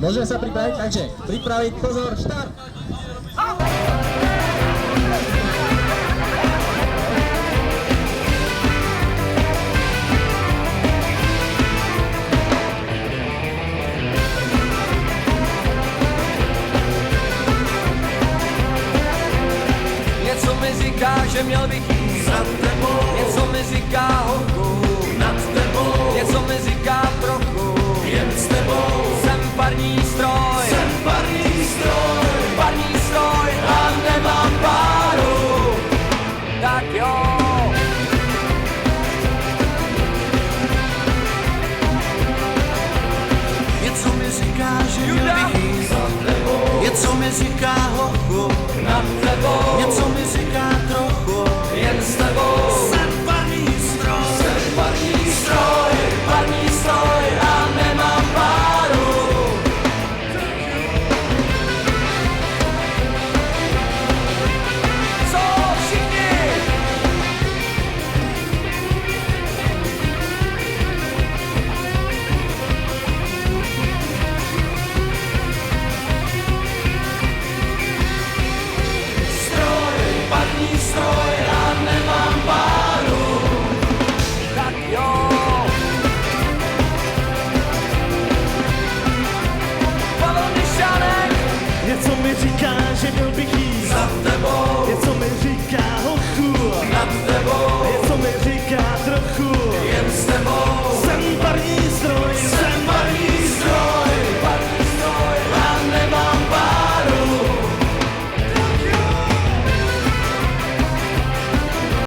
Môžeme sa pripraviť, takže pripraviť, pozor, štart! Něco mi říká, že měl bych jít nad tebou. Něco mi říká holku nad tebou. Něco mi říká trochu jen s tebou. Jsem parní stroj, parní stroj a nemám páru. Tak jo. Něco mi říká, že měl bych jít nad tebou. Něco mi říká holku nad tebou. Něco mi říká trochu jen s tebou. Jsem parní stroj a nemám páru. Co všichni? Parní stroj a nemám páru. Tak jo.